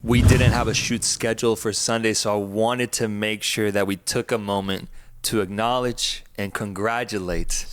we didn't have a shoot schedule for Sunday, so I wanted to make sure that we took a moment to acknowledge and congratulate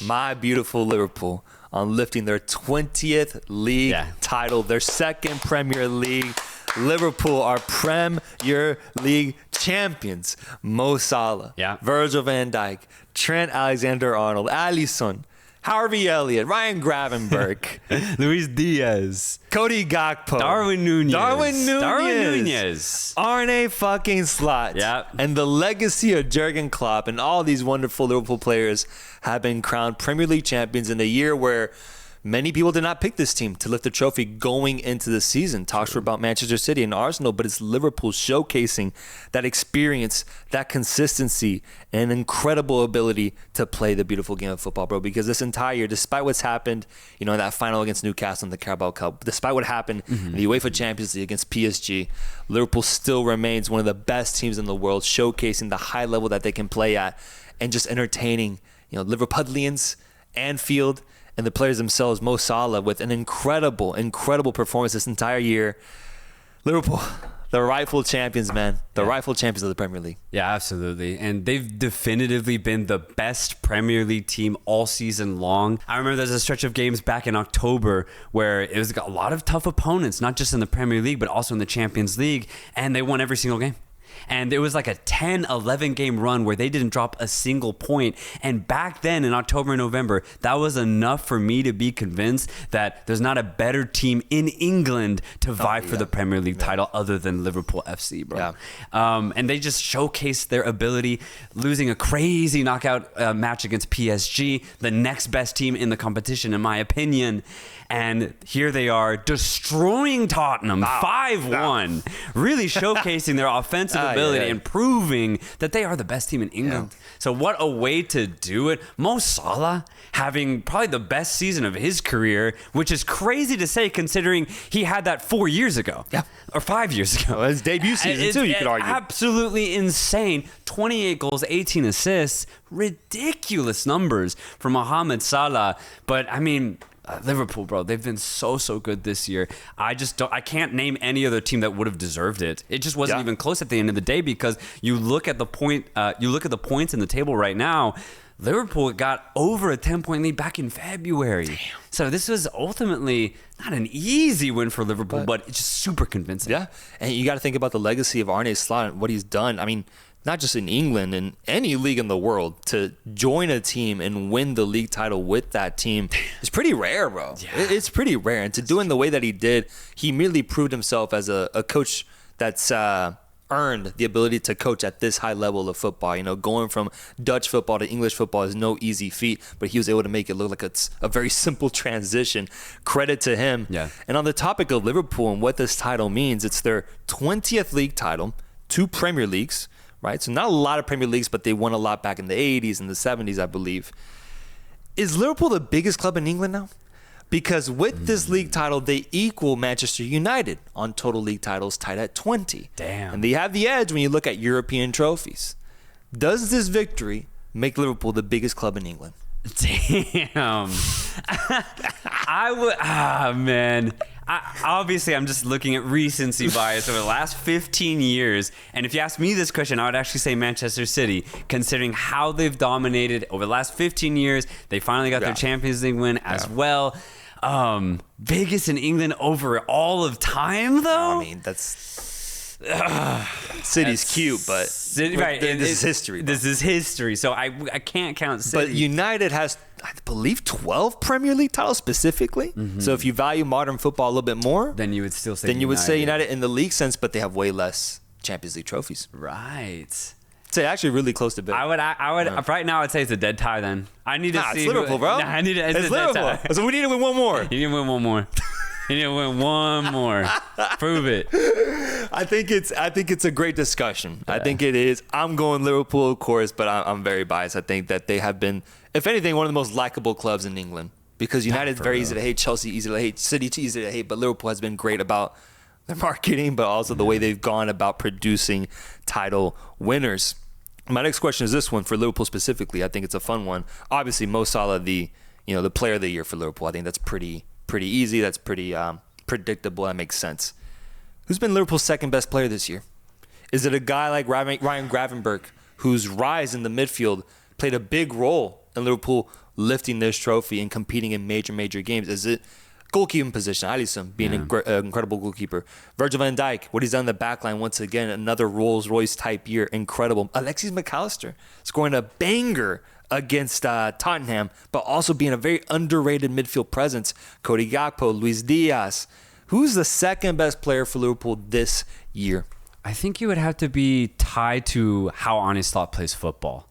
my beautiful Liverpool on lifting their 20th league title, their second Premier League. Liverpool are Premier League champions. Mo Salah, Virgil van Dijk, Trent Alexander-Arnold, Alisson, Harvey Elliott, Ryan Gravenberch, Luis Diaz, Cody Gakpo, Darwin Nunez, Arne fucking Slot. And the legacy of Jurgen Klopp and all these wonderful Liverpool players have been crowned Premier League champions in a year where many people did not pick this team to lift the trophy going into the season. Talks were about Manchester City and Arsenal, but it's Liverpool showcasing that experience, that consistency, and incredible ability to play the beautiful game of football, bro. Because this entire year, despite what's happened, in that final against Newcastle in the Carabao Cup, despite what happened in the UEFA Champions League against PSG, Liverpool still remains one of the best teams in the world, showcasing the high level that they can play at and just entertaining, Liverpudlians, Anfield, and the players themselves. Mo Salah with an incredible performance this entire year. Liverpool, the rightful champions, man. The rightful champions of the Premier League. Yeah, absolutely. And they've definitively been the best Premier League team all season long. I remember there's a stretch of games back in October where it was a lot of tough opponents, not just in the Premier League, but also in the Champions League. And they won every single game. And it was like a 10-11 game run where they didn't drop a single point. And back then in October and November, that was enough for me to be convinced that there's not a better team in England to vie for the Premier League title other than Liverpool FC, bro. And they just showcased their ability, losing a crazy knockout match against PSG, the next best team in the competition, in my opinion. And here they are destroying Tottenham 5-1, really showcasing their offensive ability and proving that they are the best team in England. So what a way to do it. Mo Salah having probably the best season of his career, which is crazy to say considering he had that 4 years ago. Or 5 years ago. Well, his debut season too, you could argue. Absolutely insane. 28 goals, 18 assists. Ridiculous numbers for Mohamed Salah. But, I mean, Liverpool, bro, they've been so good this year. I can't name any other team that would have deserved it. It just wasn't even close at the end of the day because you look at the points in the table right now. Liverpool got over a 10-point lead back in February. Damn. So this was ultimately not an easy win for Liverpool, but it's just super convincing. Yeah, and you got to think about the legacy of Arne Slot and what he's done. I mean, not just in England, in any league in the world, to join a team and win the league title with that team is pretty rare, bro. Yeah. It's pretty rare. And to do it in the way that he did, he merely proved himself as a coach that's earned the ability to coach at this high level of football. Going from Dutch football to English football is no easy feat, but he was able to make it look like it's a very simple transition. Credit to him. Yeah. And on the topic of Liverpool and what this title means, it's their 20th league title, 2 Premier Leagues, right? So not a lot of Premier Leagues, but they won a lot back in the 80s and the 70s, I believe. Is Liverpool the biggest club in England now? Because with this league title, they equal Manchester United on total league titles, tied at 20. Damn. And they have the edge when you look at European trophies. Does this victory make Liverpool the biggest club in England? Damn. Man. Obviously, I'm just looking at recency bias over the last 15 years. And if you ask me this question, I would actually say Manchester City, considering how they've dominated over the last 15 years. They finally got their Champions League win as well. Biggest in England over all of time, though? I mean, City's cute, but this is history. This is history, so I can't count City. But United has, I believe, 12 Premier League titles specifically. Mm-hmm. So if you value modern football a little bit more, then you would still say you would say United in the league sense, but they have way less Champions League trophies. Right. It's actually really close to bit. I would right now I'd say it's a dead tie then. I need to see it's Liverpool, bro. It's Liverpool. So we need to win one more. You need to win one more. You need to win one more. Prove it. I think it's a great discussion. Yeah. I think it is. I'm going Liverpool, of course, but I'm very biased. I think that they have been, if anything, one of the most likable clubs in England. Because United's very easy to hate, Chelsea easy to hate, City too easy to hate, but Liverpool has been great about their marketing, but also the way they've gone about producing title winners. My next question is this one for Liverpool specifically. I think it's a fun one. Obviously, Mo Salah, the player of the year for Liverpool. I think that's pretty easy. That's pretty predictable. That makes sense. Who's been Liverpool's second best player this year? Is it a guy like Ryan Gravenberch, whose rise in the midfield played a big role in Liverpool lifting this trophy and competing in major games? Is it goalkeeping position? Alisson being an incredible goalkeeper. Virgil van Dijk, what he's done in the backline, once again, another Rolls-Royce type year. Incredible. Alexis McAllister scoring a banger against Tottenham, but also being a very underrated midfield presence. Cody Gakpo, Luis Diaz. Who's the second best player for Liverpool this year? I think you would have to be tied to how Arne Slot plays football.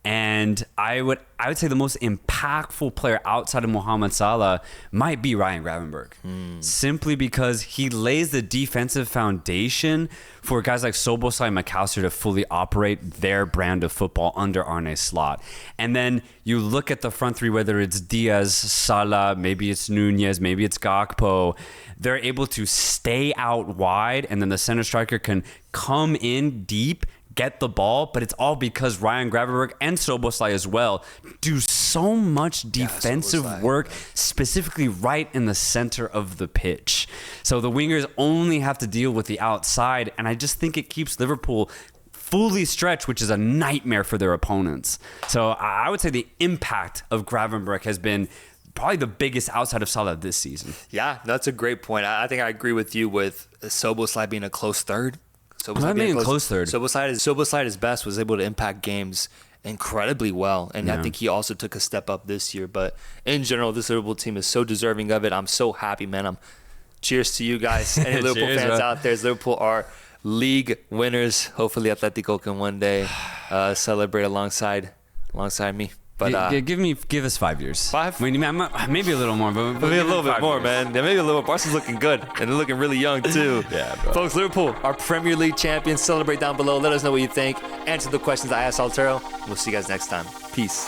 And I would say the most impactful player outside of Mohamed Salah might be Ryan Gravenberch. Simply because he lays the defensive foundation for guys like Szoboszlai and McAllister to fully operate their brand of football under Arne Slot. And then you look at the front three, whether it's Diaz, Salah, maybe it's Nunez, maybe it's Gakpo. They're able to stay out wide, and then the center striker can come in deep, get the ball, but it's all because Ryan Gravenberch and Szoboszlai as well do so much defensive work, specifically right in the center of the pitch. So the wingers only have to deal with the outside, and I just think it keeps Liverpool fully stretched, which is a nightmare for their opponents. So I would say the impact of Gravenberch has been probably the biggest outside of Salah this season. Yeah, that's a great point. I think I agree with you with Szoboszlai being a close third. Close third. Szoboszlai is best, was able to impact games incredibly well, and I think he also took a step up this year. But in general, this Liverpool team is so deserving of it. I'm so happy, man. Cheers to you guys, any Liverpool fans out there. Liverpool are league winners. Hopefully, Atletico can one day celebrate alongside me. But give us 5 years. 5? I mean, maybe a little more, but maybe a little bit more, man. Yeah, maybe a little. Barca's looking good, and they're looking really young too. Yeah, bro. Folks, Liverpool, our Premier League champions. Celebrate down below. Let us know what you think. Answer the questions I asked Soltero. We'll see you guys next time. Peace.